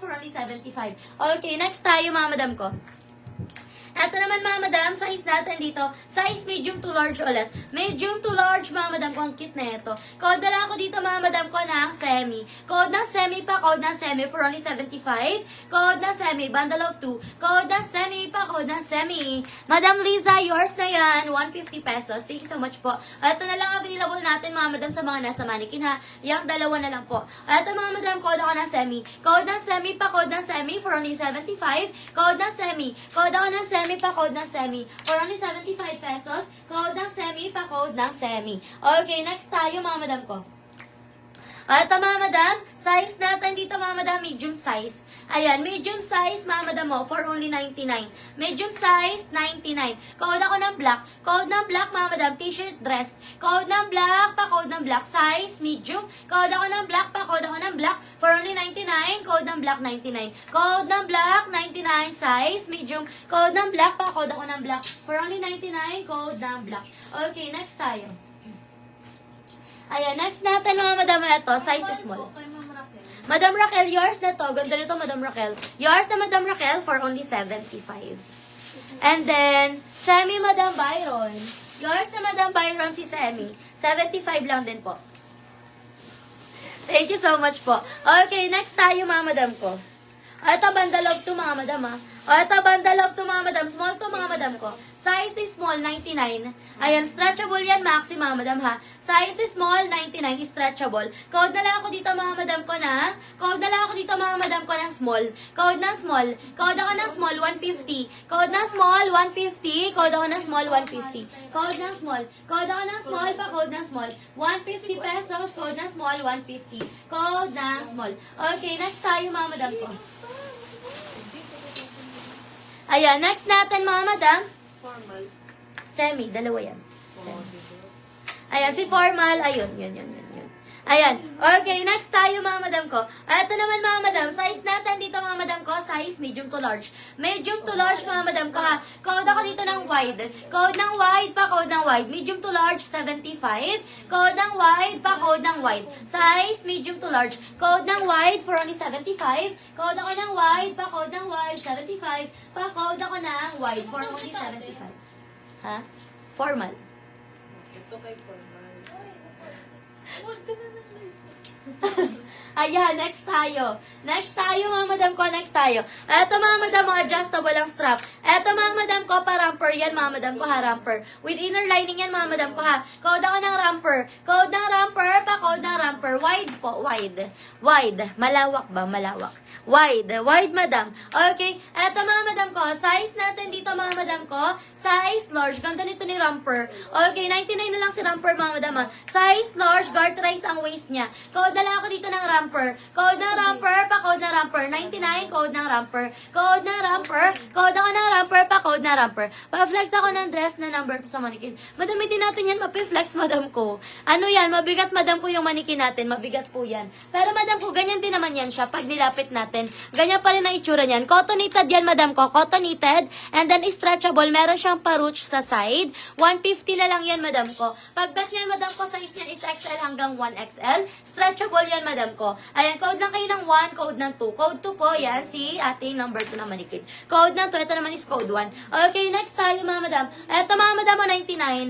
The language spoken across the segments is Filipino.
for only 75. Okay, next tayo mga madam ko. Ito naman mga madam, size natin dito, size medium to large ulit. Medium to large mga madam ko, ang cute na ito. Code na lang ako dito mga madam ko ng semi. Code ng semi pa, code ng semi for only 75. Code ng semi, bundle of 2. Code ng semi pa, code ng semi. Madam Liza, yours na yan, 150 pesos. Thank you so much po. Ito na lang available natin mga madam sa mga nasa mannequin ha. Yung dalawa na lang po. Ito mga madam, code ako ng semi. Code ng semi pa, code ng semi for only 75. Code ng semi. Code ako ng semi pa, code ng semi for only 75 pesos. Code ng semi pa, code ng semi. Okay, next tayo mga madam ko. Ito mga madam, size natin dito mga madam, medium size. Ayan, medium size mga madam mo, for only 99. Medium size, 99. Code ako ng black. Code ng black mga madam, t-shirt dress. Code ng black, pa code ng black. Size, medium. Code ako ng black, pa code ako ng black. For only 99, code ng black, 99. Code ng black, 99. Size, medium. Code ng black, pa code ako ng black. For only 99, code ng black. Okay, next tayo. Ayan, next natin mga madam, ito, size small. Madam Raquel, yours na to. Ganda nito, Madam Raquel. Yours na, Madam Raquel, for only 75. And then, Semi, Madam Byron. Yours na, Madam Byron, si Semi. 75 lang din po. Thank you so much po. Okay, next tayo, mga madam ko. Ito, bundle of to, mga madam, ha. Ito, bundle of to, mga madam. Small to, mga madam ko. Size is small, 99. Ayan, stretchable yan, maxi, mga madam, ha. Size is small, 99, stretchable. Code na lang ako dito, mga madam ko na. Code na lang ako dito, mga madam ko ng small. Code ng small. Code ako ng small, 150. Code ng small, 150. Code ako ng small, 150. Code ng small. Code ako ng small, pa code ng small. 150 pesos, code ng small, 150. Code ng small. Okay, next tayo, mga madam ko. Ayan, next natin, mga madam. Formal. Semi, dalawa yan. Semi. Ayan, si formal, ayun, yun. Ayan, okay, next tayo mga madam ko. Ito naman mga madam, size natin dito mga madam ko, size medium to large. Medium to large mga madam ko ha. Code ako dito ng wide. Code ng wide pa, code ng wide. Medium to large, 75. Code ng wide pa, code ng wide. Size medium to large. Code ng wide for only 75. Code ako ng wide pa, code ng wide, 75. Pa, code ako ng wide for only 75. Ha? Formal. Ito kay formal. Ayan, next tayo. Next tayo, mga madam ko, next tayo. Eto, mga madam mo, adjustable ang strap. Eto, mga madam ko, pa-ramper yan, mga madam ko, ha, ramper. With inner lining yan, mga madam ko, ha. Code ako ng ramper. Code ng ramper, pa-code ng ramper. Wide po, wide. Wide. Malawak ba? Malawak. Wide. Wide, madam. Okay. Eto, mga madam ko, size natin dito, mga madam ko, size large. Ganda nito ni ramper. Okay, 99 na lang si ramper, mga madam, ha. Size large, garterize ang waist niya. Code na lang ako dito ng ramper. Code ng ramper, pa code ng ramper. 99, code ng ramper. Code ng ramper. Code ako ng ramper, pa code ng ramper. Pa-flex ako ng dress na number to sa mannequin. Madam, hindi natin yan mapi-flex, madam ko. Ano yan? Mabigat, madam ko, yung mannequin natin. Mabigat po yan. Pero, madam ko, ganyan din naman yan siya. Pag nilapit natin, ganyan pa rin ang itsura niyan. Cotton knitted yan, madam ko. Cotton knitted. And then, stretchable. Meron siyang paruch sa side. 150 na lang yan, madam ko. Pagbat yan, madam ko, size niyan is XL hanggang 1XL. Stretchable yan, madam ko. Ayan, code lang kayo ng 1, code ng 2. Code 2 po, yan, si ating number 2 na manikid. Code ng 2, ito naman is code 1. Okay, next tayo, mga madam. Ito, mga madam,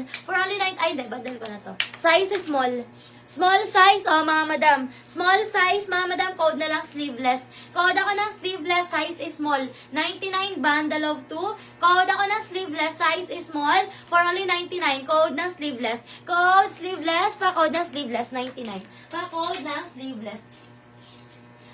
99. For only 9, ay, hindi, badal ko na to. Size is small. Small size, oh, mga madam. Small size, mga madam, code na lang sleeveless. Code ako ng sleeveless, size is small. 99, bundle of 2. Code ako ng sleeveless, size is small. For only 99, code ng sleeveless. Code sleeveless, pa code ng sleeveless, 99. Pa code ng sleeveless.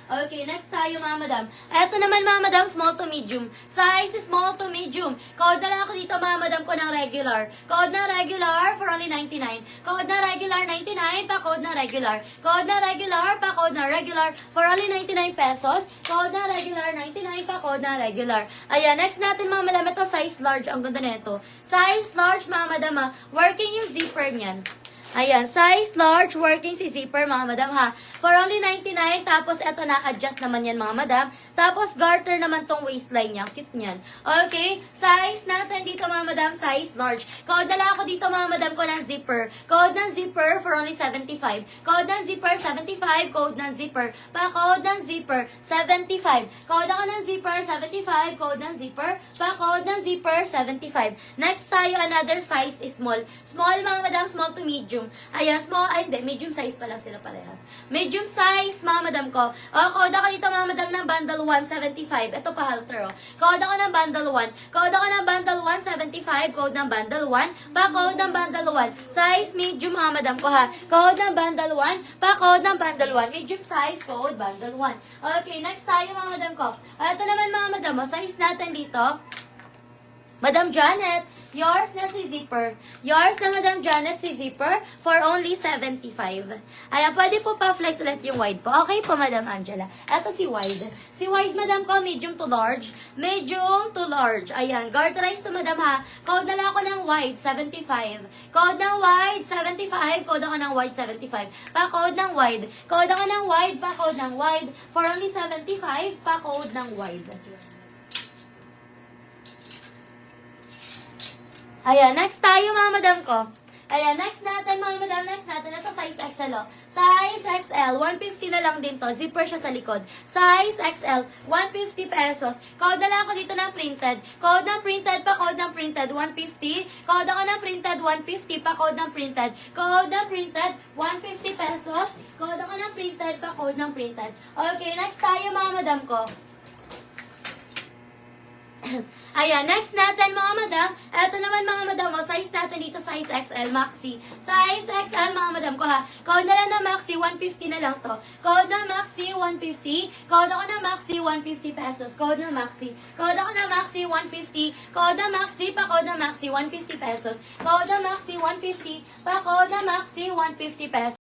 Okay, next tayo, mga madam. Eto naman, mga madam, small to medium. Size is small to medium. Code na lang ako dito, mga madam ko, ng regular. Code na regular for only 99. Code na regular, 99. Pa code na regular. Code na regular, pa code na regular for only 99 pesos. Code na regular, 99. Pa code na regular. Ayan, next natin, mga madam, ito size large. Ang ganda nito. Size large, mga madam, ha. Working yung zipper niyan. Ayan, size large, working si zipper, mga madam, ha. For only 99, tapos eto na, adjust naman yan, mga madam. Tapos, garter naman tong waistline niya. Cute niyan. Okay, size natin dito, mga madam, size large. Code na lang ako dito, mga madam, ko ng zipper. Code ng zipper for only 75. Code ng zipper, 75. Code ng zipper. Pa-code ng zipper, 75. Code ako ng zipper, 75. Code ng zipper. Pa-code ng zipper, 75. Next tayo, another size is small. Small, mga madam, small to medium. Ayan, small, ay hindi, medium size pa lang sila parehas. Medium size, mga madam ko. O, code ako dito, mga madam, ng bundle 175. Ito pa halter, o. Code ako ng bundle 1. Code ako ng bundle 175. Code ng bundle 1. Pa-code ng bundle 1. Size medium, mga madam ko, ha. Code ng bundle 1. Pa-code ng bundle 1. Medium size, code bundle 1. Okay, next tayo, mga madam ko. Ito naman, mga madam, o, size natin dito. Madam Janet, yours na si zipper. Yours na Madam Janet si zipper for only 75. Ayan, pwede po pa flex ulit yung wide po. Okay po, Madam Angela. Ito si wide. Si wide, Madam ko, medium to large. Medium to large. Ayan, garterize to, Madam, ha. Code na lang ako ng wide, 75. Code ng wide, 75. Code ako ng wide, 75. Pa-code ng wide. Code ako ng wide, pa-code ng wide. For only 75, pa-code ng wide. Ayan, next tayo, mga madam ko. Ayan, next natin, mga madam, next natin. Ito, size XL, o. Size XL, 150 na lang din to. Zipper siya sa likod. Size XL, 150 pesos. Code na lang ako dito ng printed. Code ng printed pa, code ng printed, 150. Code ako ng printed, 150 pa, code ng printed. Code ng printed, 150 pesos. Code ako ng printed pa, code ng printed. Okay, next tayo, mga madam ko. Ayan, next natin, mga madam. Ito naman, mga madam, o, size natin dito, size XL, maxi. Size XL, mga madam ko, ha. Code na lang na maxi, 150 na lang to. Code na maxi, 150. Code ako na maxi, 150 pesos. Code na maxi. Code ako na maxi, 150. Code na maxi, pa code na maxi, 150 pesos. Code na maxi, 150. Pa code na maxi, 150 pesos.